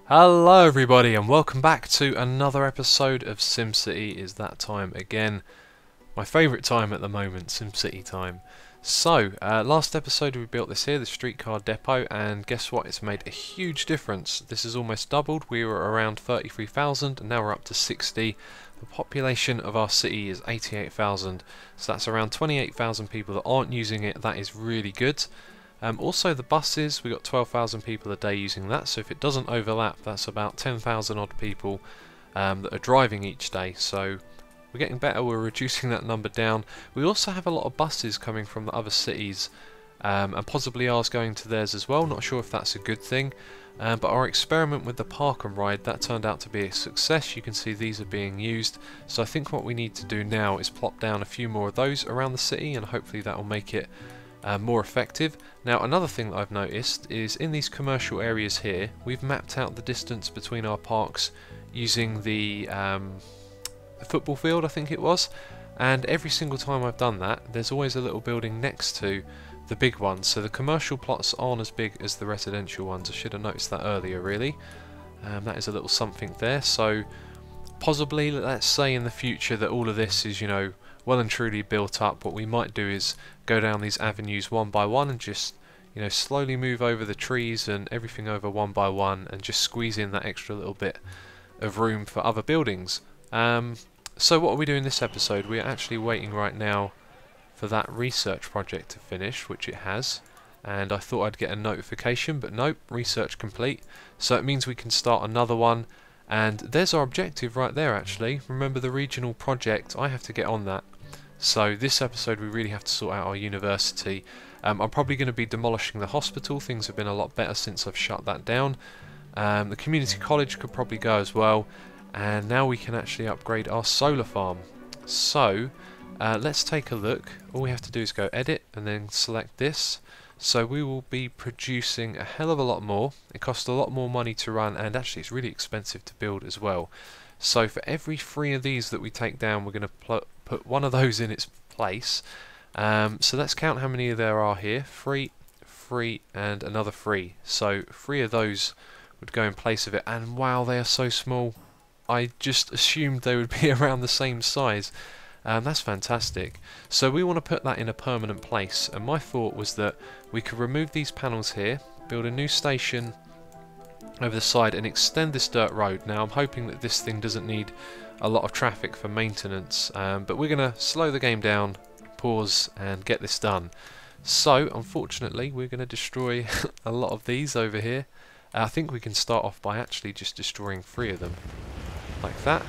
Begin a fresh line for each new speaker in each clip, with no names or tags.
Hello everybody and welcome back to another episode of SimCity Is That Time Again. My favourite time at the moment, SimCity time. So, last episode we built this here, the streetcar depot, and guess what, it's made a huge difference. This has almost doubled. We were around 33,000 and now we're up to 60. The population of our city is 88,000, so that's around 28,000 people that aren't using it. That is really good. Also the buses, we got 12,000 people a day using that, so if it doesn't overlap, that's about 10,000 odd people that are driving each day, so we're getting better, we're reducing that number down. We also have a lot of buses coming from the other cities, and possibly ours going to theirs as well. Not sure if that's a good thing, but our experiment with the park and ride, that turned out to be a success. You can see these are being used, so I think what we need to do now is plop down a few more of those around the city, and hopefully that will make it more effective. Now another thing that I've noticed is in these commercial areas here, we've mapped out the distance between our parks using the football field, I think it was, and every single time I've done that there's always a little building next to the big ones, so the commercial plots aren't as big as the residential ones. I should have noticed that earlier really. That is a little something there, so possibly let's say in the future that all of this is, you know, well and truly built up, what we might do is go down these avenues one by one and just, you know, slowly move over the trees and everything over one by one and just squeeze in that extra little bit of room for other buildings. So what are we doing this episode? We're actually waiting right now for that research project to finish, which it has, and I thought I'd get a notification, but nope, research complete, so it means we can start another one. And there's our objective right there actually. Remember the regional project, I have to get on that. So this episode we really have to sort out our university. I'm probably going to be demolishing the hospital. Things have been a lot better since I've shut that down. The community college could probably go as well. And now we can actually upgrade our solar farm. So let's take a look. All we have to do is go edit and then select this. So we will be producing a hell of a lot more. It costs a lot more money to run, and actually it's really expensive to build as well. So for every 3 of these that we take down, we're going to put one of those in its place. So let's count how many there are here. 3, 3 and another 3. So 3 of those would go in place of it, and wow, they are so small. I just assumed they would be around the same size. That's fantastic. So we want to put that in a permanent place, and my thought was that we could remove these panels here, build a new station over the side and extend this dirt road. Now I'm hoping that this thing doesn't need a lot of traffic for maintenance, but we're going to slow the game down, pause and get this done. So unfortunately we're going to destroy a lot of these over here. I think we can start off by actually just destroying 3 of them, like that.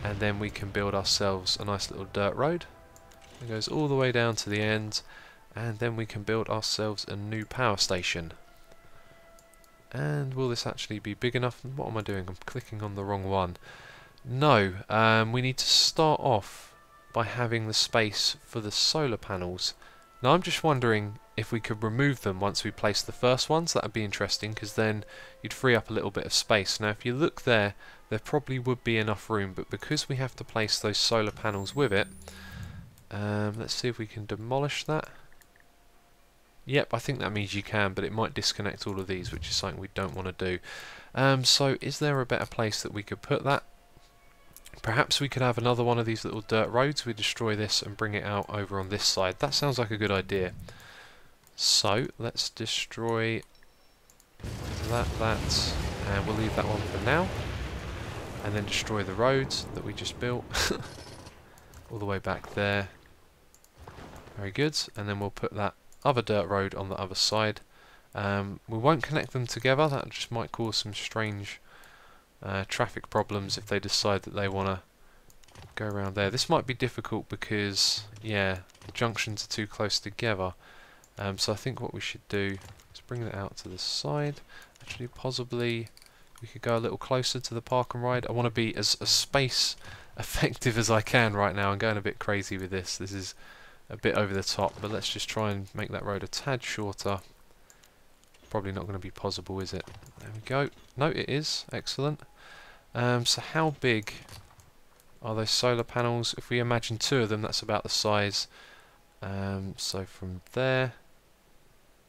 And then we can build ourselves a nice little dirt road. It goes all the way down to the end, and then we can build ourselves a new power station. And will this actually be big enough? What am I doing? I'm clicking on the wrong one. No, we need to start off by having the space for the solar panels. Now I'm just wondering if we could remove them once we place the first ones. That would be interesting, because then you'd free up a little bit of space. Now if you look there, there probably would be enough room, but because we have to place those solar panels with it, let's see if we can demolish that. Yep, I think that means you can, but it might disconnect all of these, which is something we don't want to do. So is there a better place that we could put that? Perhaps we could have another one of these little dirt roads. We destroy this and bring it out over on this side. That sounds like a good idea. So let's destroy that, and we'll leave that one for now. And then destroy the roads that we just built all the way back there. Very good. And then we'll put that other dirt road on the other side. We won't connect them together. That just might cause some strange traffic problems if they decide that they want to go around there. This might be difficult because, yeah, the junctions are too close together. So I think what we should do is bring that out to the side. Actually, possibly we could go a little closer to the park and ride. I want to be as space effective as I can right now. I'm going a bit crazy with this. This is a bit over the top, but let's just try and make that road a tad shorter. Probably not going to be possible, is it? There we go. No, it is. Excellent. So how big are those solar panels? If we imagine 2 of them, that's about the size. So from there,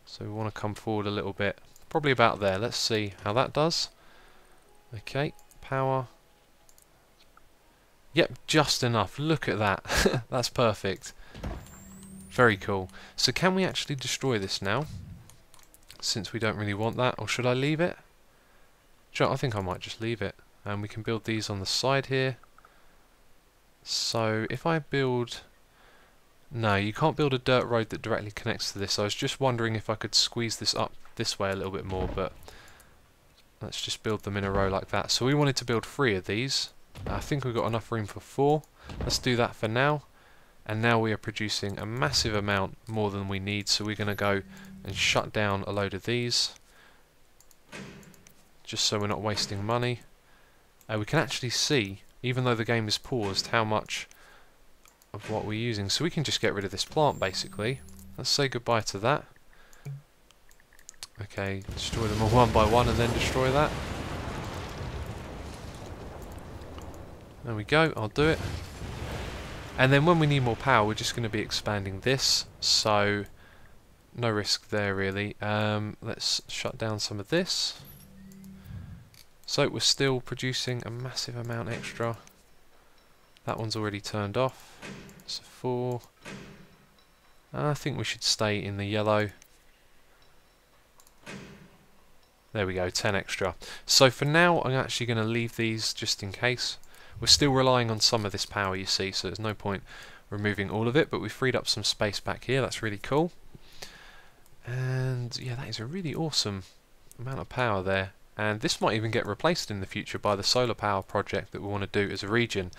so we want to come forward a little bit. probably about there. Let's see how that does. Okay, power. Yep, just enough. Look at that. That's perfect. Very cool. So can we actually destroy this now? Since we don't really want that. Or should I leave it? Sure, I think I might just leave it. And we can build these on the side here. So if I build... No, you can't build a dirt road that directly connects to this. I was just wondering if I could squeeze this up this way a little bit more, but let's just build them in a row like that. So we wanted to build 3 of these. I think we've got enough room for 4. Let's do that for now. And now we are producing a massive amount more than we need, so we're going to go and shut down a load of these, just so we're not wasting money. We can actually see, even though the game is paused, how much of what we're using. So we can just get rid of this plant, basically. Let's say goodbye to that. Okay, destroy them all one by one and then destroy that. There we go, I'll do it. And then when we need more power, we're just going to be expanding this, so no risk there really. Let's shut down some of this. So we're still producing a massive amount extra. That one's already turned off. So 4. I think we should stay in the yellow. There we go, 10 extra. So for now, I'm actually going to leave these just in case. We're still relying on some of this power, you see, so there's no point removing all of it, but we've freed up some space back here. That's really cool. And yeah, that is a really awesome amount of power there. And this might even get replaced in the future by the solar power project that we want to do as a region.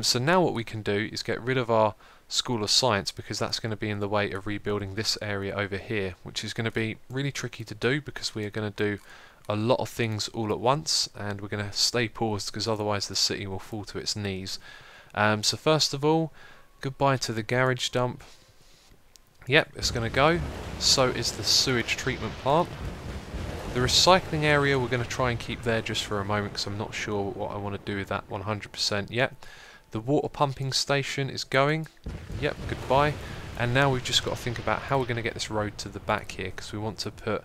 So now what we can do is get rid of our School of Science, because that's going to be in the way of rebuilding this area over here, which is going to be really tricky to do because we are going to do a lot of things all at once, and we're going to stay paused because otherwise the city will fall to its knees. So first of all, goodbye to the garage dump. Yep, it's going to go. So is the sewage treatment plant. The recycling area we're going to try and keep there just for a moment because I'm not sure what I want to do with that 100% yet. The water pumping station is going. Yep, goodbye. And now we've just got to think about how we're going to get this road to the back here, because we want to put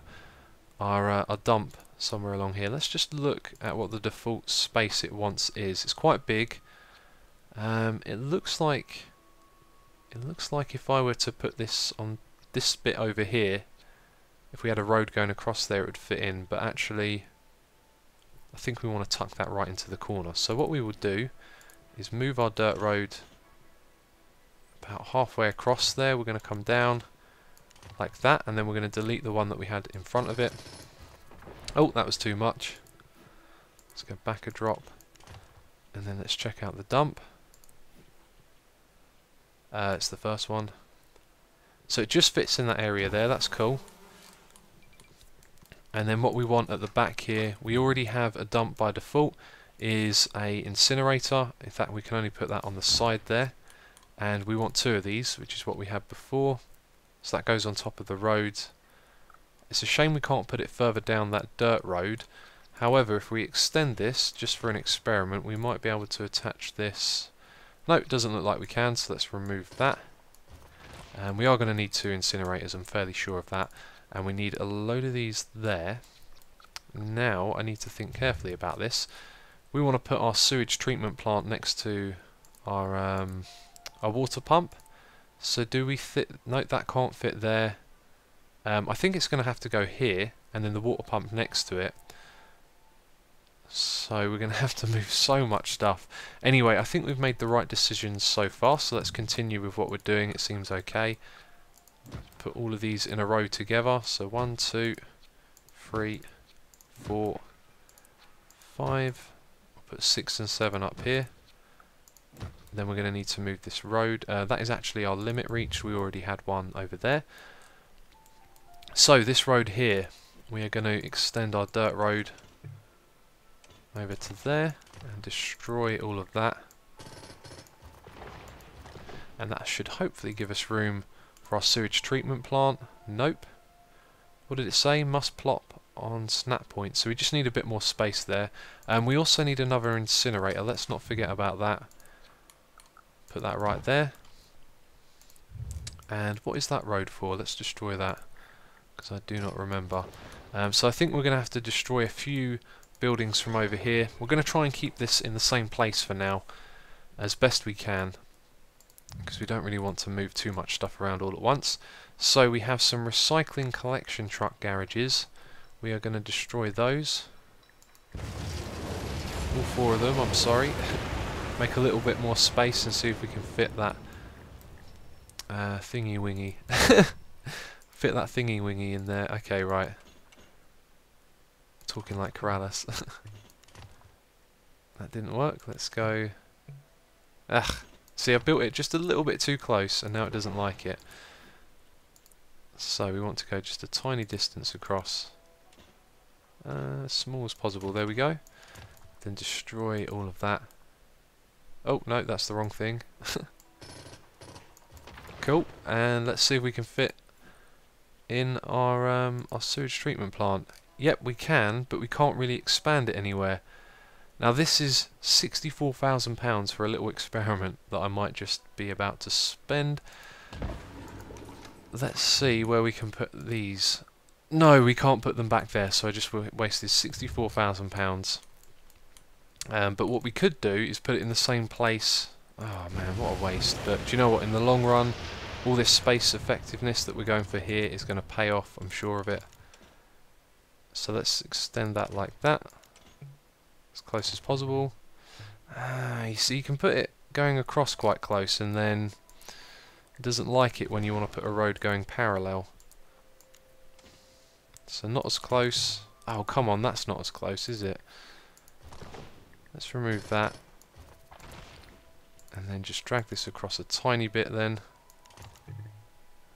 our dump somewhere along here. Let's just look at what the default space it wants is. It's quite big. It looks like if I were to put this on this bit over here, if we had a road going across there, it would fit in. But actually, I think we want to tuck that right into the corner. So what we will do is move our dirt road about halfway across there. We're going to come down like that, and then we're going to delete the one that we had in front of it. Oh, that was too much. Let's go back a drop, and then let's check out the dump. It's the first one. So it just fits in that area there, that's cool. And then what we want at the back here, we already have a dump by default, is a incinerator. In fact, we can only put that on the side there. And we want 2 of these, which is what we had before. So that goes on top of the road. It's a shame we can't put it further down that dirt road. However, if we extend this, just for an experiment, we might be able to attach this. No, it doesn't look like we can, so let's remove that. And we are going to need 2 incinerators, I'm fairly sure of that. And we need a load of these there. Now, I need to think carefully about this. We want to put our sewage treatment plant next to our water pump. So do we fit? No, that can't fit there. I think it's going to have to go here, and then the water pump next to it. So we're going to have to move so much stuff. Anyway, I think we've made the right decisions so far, so let's continue with what we're doing. It seems okay. Put all of these in a row together. So 1, 2, 3, 4, 5. I'll put 6 and 7 up here. Then we're going to need to move this road. That is actually our limit reach. We already had one over there. So this road here, we are going to extend our dirt road over to there and destroy all of that. And that should hopefully give us room for our sewage treatment plant. Nope. What did it say? Must plop on snap point. So we just need a bit more space there. And we also need another incinerator. Let's not forget about that. Put that right there. And what is that road for? Let's destroy that, because I do not remember. So I think we're going to have to destroy a few buildings from over here. We're going to try and keep this in the same place for now, as best we can, because we don't really want to move too much stuff around all at once. So we have some recycling collection truck garages. We are going to destroy those. All 4 of them, I'm sorry. Make a little bit more space and see if we can fit that thingy-wingy. Fit that thingy-wingy in there. Okay, right. Talking like Corrales. That didn't work. Let's go. Ugh. See, I built it just a little bit too close, and now it doesn't like it. So we want to go just a tiny distance across. As small as possible. There we go. Then destroy all of that. Oh, no, that's the wrong thing. Cool. And let's see if we can fit in our sewage treatment plant. Yep, we can, but we can't really expand it anywhere. Now this is £64,000 for a little experiment that I might just be about to spend. Let's see where we can put these. No, we can't put them back there, so I just wasted £64,000. But what we could do is put it in the same place. Oh man, what a waste. But do you know what, in the long run, all this space effectiveness that we're going for here is going to pay off, I'm sure of it. So let's extend that like that, as close as possible. You see, you can put it going across quite close, and then it doesn't like it when you want to put a road going parallel. So not as close. Oh, come on, that's not as close, is it? Let's remove that. And then just drag this across a tiny bit then.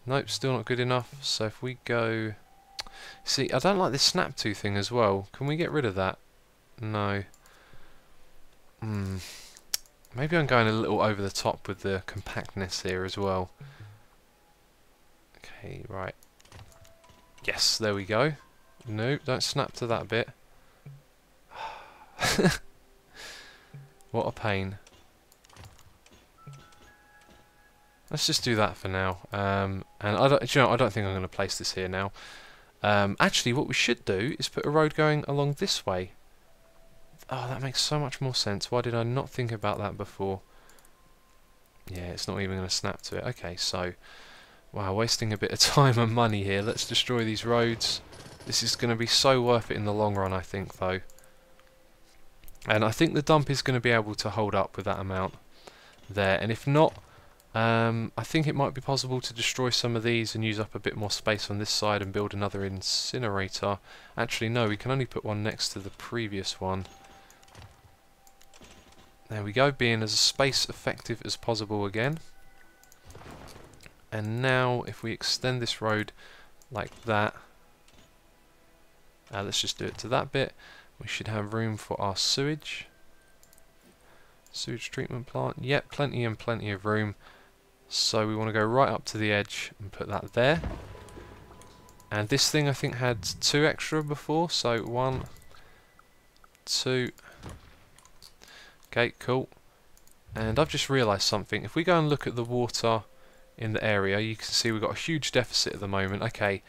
Nope, still not good enough. So if we go... See, I don't like this snap to thing as well. Can we get rid of that? No. Maybe I'm going a little over the top with the compactness here as well. Okay, right. Yes, there we go. No, don't snap to that bit. What a pain. Let's just do that for now. And I don't, you know, I don't think I'm going to place this here now. Actually, what we should do is put a road going along this way. Oh, that makes so much more sense. Why did I not think about that before? Yeah, it's not even going to snap to it. Okay, so, wow, wasting a bit of time and money here. Let's destroy these roads. This is going to be so worth it in the long run, I think, though. And I think the dump is going to be able to hold up with that amount there. And if not, I think it might be possible to destroy some of these and use up a bit more space on this side and build another incinerator. Actually, no, we can only put one next to the previous one. There we go, being as space effective as possible again. And now, if we extend this road like that, let's just do it to that bit. We should have room for our sewage. Sewage treatment plant. Yep, plenty and plenty of room. So we want to go right up to the edge and put that there. And this thing I think had 2 extra before, so 1, 2. Okay, cool. And I've just realised something. If we go and look at the water in the area, you can see we've got a huge deficit at the moment. Okay,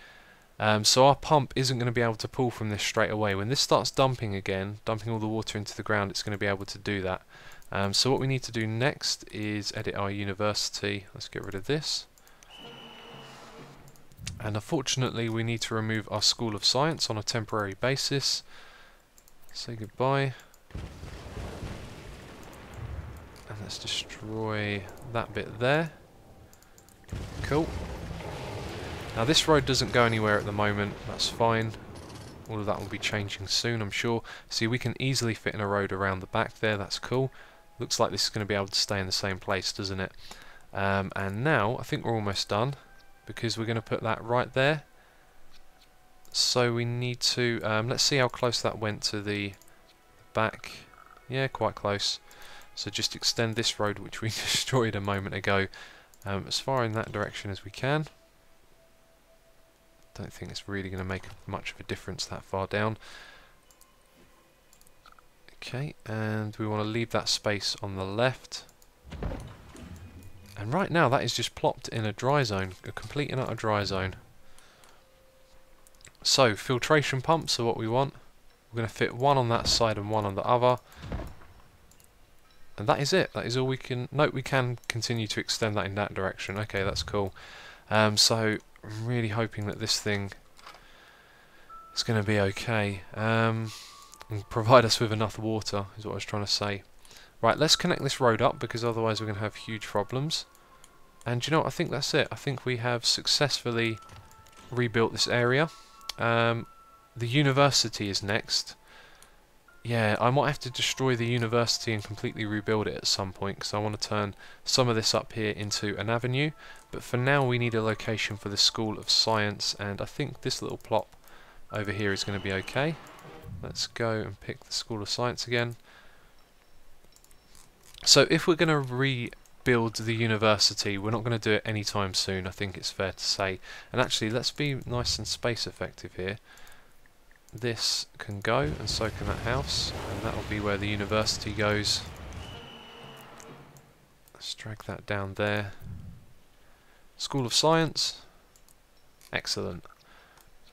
so our pump isn't going to be able to pull from this straight away. When this starts dumping again, dumping all the water into the ground, it's going to be able to do that. So what we need to do next is edit our university. Let's get rid of this. And unfortunately we need to remove our School of Science on a temporary basis. Say goodbye. And let's destroy that bit there. Cool. Now this road doesn't go anywhere at the moment, that's fine. All of that will be changing soon, I'm sure. See, we can easily fit in a road around the back there, that's cool. Looks like this is going to be able to stay in the same place, doesn't it? And now, I think we're almost done, because we're going to put that right there. So we need to, let's see how close that went to the back. Yeah, quite close. So just extend this road, which we destroyed a moment ago, as far in that direction as we can. Don't think it's really going to make much of a difference that far down. Okay, and we want to leave that space on the left. And right now that is just plopped in a dry zone, a complete and utter dry zone. So filtration pumps are what we want. We're going to fit one on that side and one on the other. And that is it. That is all we can... Note we can continue to extend that in that direction. Okay, that's cool. So I'm really hoping that this thing is going to be okay. And provide us with enough water, is what I was trying to say. Right, let's connect this road up, because otherwise we're going to have huge problems. And you know what, I think that's it. I think we have successfully rebuilt this area. The university is next. Yeah, I might have to destroy the university and completely rebuild it at some point, because I want to turn some of this up here into an avenue. But for now we need a location for the School of Science, and I think this little plot over here is going to be okay. Let's go and pick the School of Science again. So if we're going to rebuild the university, we're not going to do it anytime soon, I think it's fair to say. And actually, let's be nice and space effective here. This can go, and so can that house, and that will be where the university goes. Let's drag that down there. School of Science. Excellent.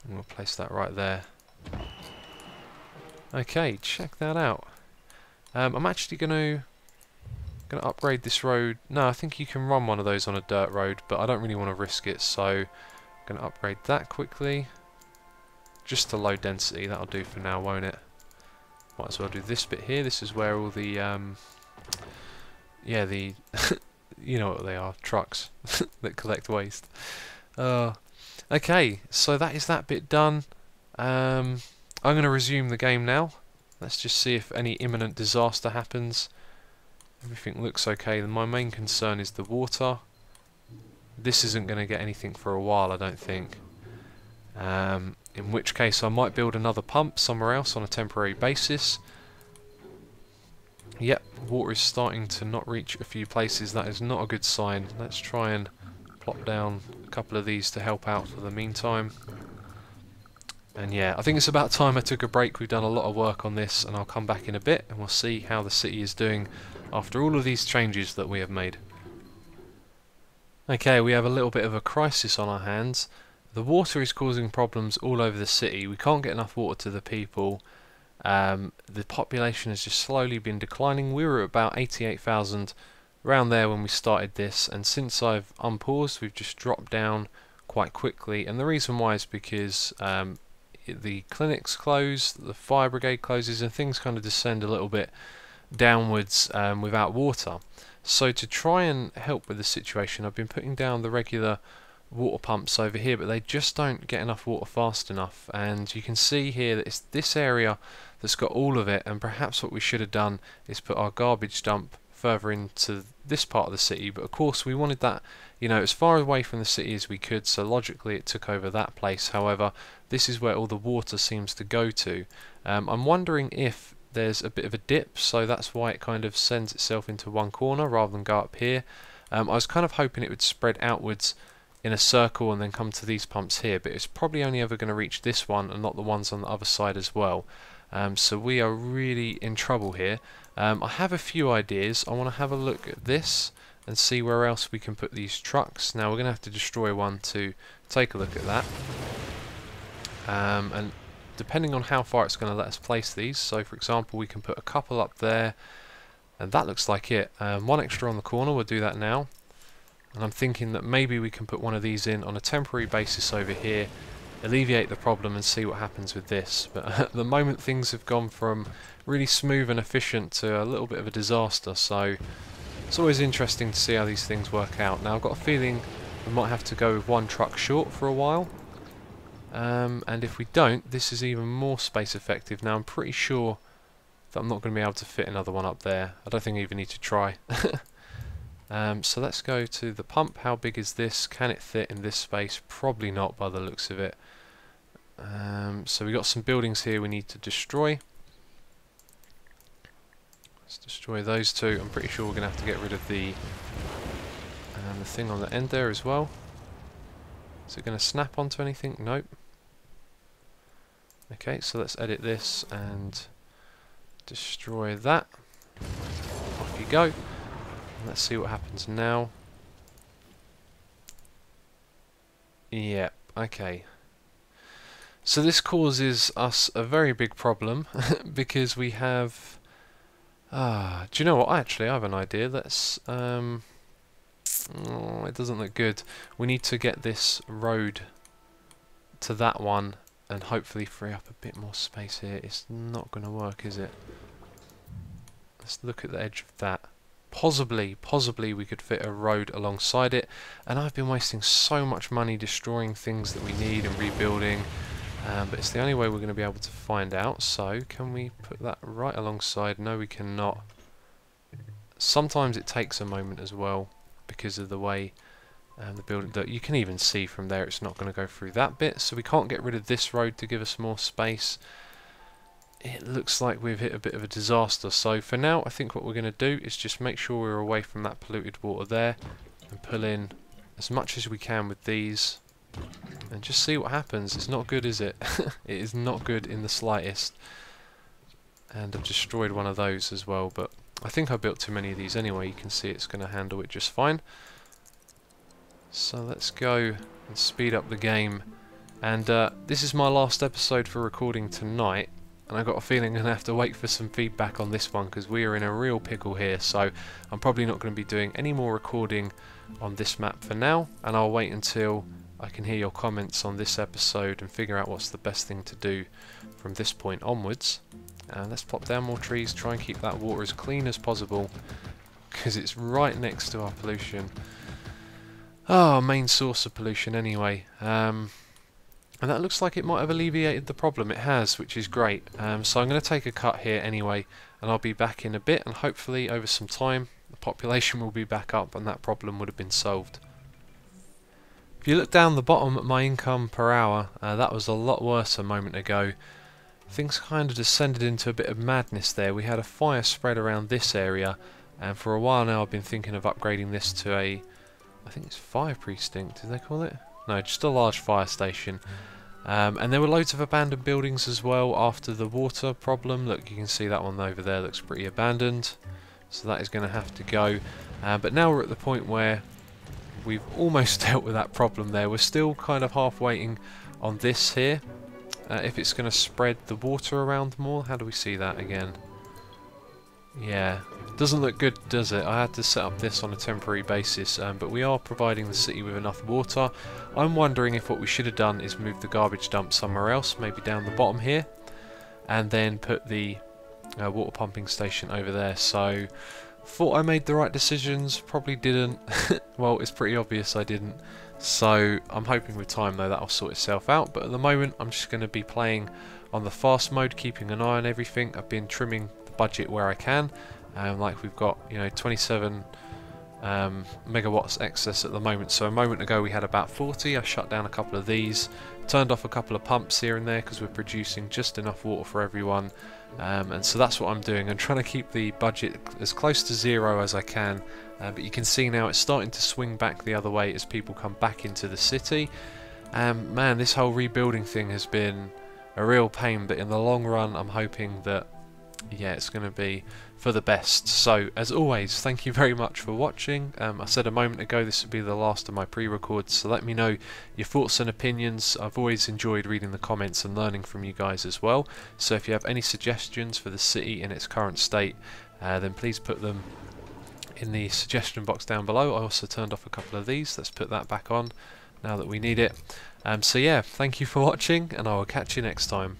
I'm going to place that right there. Okay, check that out. I'm actually going to upgrade this road. No, I think you can run one of those on a dirt road, but I don't really want to risk it, so I'm going to upgrade that quickly. Just to low density, that'll do for now, won't it? Might as well do this bit here. This is where all the, yeah, the, you know what they are, trucks that collect waste. Okay, so that is that bit done. I'm going to resume the game now. Let's just see if any imminent disaster happens. Everything looks okay. My main concern is the water. This isn't going to get anything for a while, I don't think. In which case I might build another pump somewhere else on a temporary basis. Yep, water is starting to not reach a few places. That is not a good sign. Let's try and plop down a couple of these to help out for the meantime. And yeah, I think it's about time I took a break. We've done a lot of work on this, and I'll come back in a bit and we'll see how the city is doing after all of these changes that we have made. Okay, we have a little bit of a crisis on our hands. The water is causing problems all over the city. We can't get enough water to the people. The population has just slowly been declining. We were at about 88,000 around there when we started this, and since I've unpaused we've just dropped down quite quickly, and the reason why is because the clinics close, the fire brigade closes, and things kind of descend a little bit downwards without water. So to try and help with the situation, I've been putting down the regular water pumps over here, but they just don't get enough water fast enough, and you can see here that it's this area that's got all of it, and perhaps what we should have done is put our garbage dump further into this part of the city, but of course we wanted that, you know, as far away from the city as we could, so logically it took over that place. However, this is where all the water seems to go to. I'm wondering if there's a bit of a dip, so that's why it kind of sends itself into one corner rather than go up here. I was kind of hoping it would spread outwards in a circle and then come to these pumps here, but it's probably only ever going to reach this one and not the ones on the other side as well. So we are really in trouble here. I have a few ideas. I want to have a look at this and see where else we can put these trucks. Now we're going to have to destroy one to take a look at that. And depending on how far it's going to let us place these, so for example we can put a couple up there, and that looks like it. One extra on the corner, we'll do that now. And I'm thinking that maybe we can put one of these in on a temporary basis over here, alleviate the problem and see what happens with this. But at the moment things have gone from really smooth and efficient to a little bit of a disaster, so it's always interesting to see how these things work out. Now I've got a feeling we might have to go with one truck short for a while, and if we don't, this is even more space effective. Now I'm pretty sure that I'm not going to be able to fit another one up there. I don't think I even need to try. So let's go to the pump. How big is this? Can it fit in this space? Probably not by the looks of it. So we've got some buildings here we need to destroy. Let's destroy those two. I'm pretty sure we're going to have to get rid of the thing on the end there as well. Is it going to snap onto anything? Nope. Okay, so let's edit this and destroy that. Off you go. Let's see what happens now. Yeah, okay. So this causes us a very big problem because we have... do you know what? Actually, I have an idea. Let's... oh, it doesn't look good. We need to get this road to that one and hopefully free up a bit more space here. It's not going to work, is it? Let's look at the edge of that. Possibly we could fit a road alongside it, and I've been wasting so much money destroying things that we need and rebuilding, but it's the only way we're going to be able to find out. So can we put that right alongside? No, we cannot. Sometimes it takes a moment as well because of the way the building, that you can even see from there it's not going to go through that bit, so we can't get rid of this road to give us more space. It looks like we've hit a bit of a disaster, so for now I think what we're going to do is just make sure we're away from that polluted water there and pull in as much as we can with these and just see what happens. It's not good, is it? It is not good in the slightest, and I've destroyed one of those as well, but I think I built too many of these anyway. You can see it's going to handle it just fine. So let's go and speed up the game, and this is my last episode for recording tonight. And I've got a feeling I'm going to have to wait for some feedback on this one because we are in a real pickle here, so I'm probably not going to be doing any more recording on this map for now, and I'll wait until I can hear your comments on this episode and figure out what's the best thing to do from this point onwards. Let's plop down more trees, try and keep that water as clean as possible because it's right next to our pollution. Our main source of pollution anyway. And that looks like it might have alleviated the problem. It has, which is great. So I'm going to take a cut here anyway, and I'll be back in a bit, and hopefully over some time the population will be back up and that problem would have been solved. If you look down the bottom at my income per hour, that was a lot worse a moment ago. Things kind of descended into a bit of madness there. We had a fire spread around this area, and for a while now I've been thinking of upgrading this to a, I think it's fire precinct, did they call it? No, just a large fire station. And there were loads of abandoned buildings as well after the water problem. Look, you can see that one over there looks pretty abandoned. So that is going to have to go. But now we're at the point where we've almost dealt with that problem there. We're still kind of half waiting on this here. If it's going to spread the water around more. How do we see that again? Yeah, doesn't look good, does it? I had to set up this on a temporary basis, but we are providing the city with enough water. I'm wondering if what we should have done is move the garbage dump somewhere else, maybe down the bottom here, and then put the water pumping station over there. So, thought I made the right decisions, probably didn't. Well, it's pretty obvious I didn't. So, I'm hoping with time though that'll sort itself out, but at the moment I'm just going to be playing on the fast mode, keeping an eye on everything. I've been trimming budget where I can, like we've got 27 megawatts excess at the moment, so a moment ago we had about 40. I shut down a couple of these, turned off a couple of pumps here and there because we're producing just enough water for everyone, and so that's what I'm doing. I'm trying to keep the budget as close to zero as I can, but you can see now it's starting to swing back the other way as people come back into the city. Man, this whole rebuilding thing has been a real pain, but in the long run I'm hoping that it's going to be for the best. So as always, thank you very much for watching. I said a moment ago this would be the last of my pre-records, so let me know your thoughts and opinions. I've always enjoyed reading the comments and learning from you guys as well, so if you have any suggestions for the city in its current state, then please put them in the suggestion box down below. I also turned off a couple of these. Let's put that back on now that we need it. So yeah, thank you for watching, and I will catch you next time.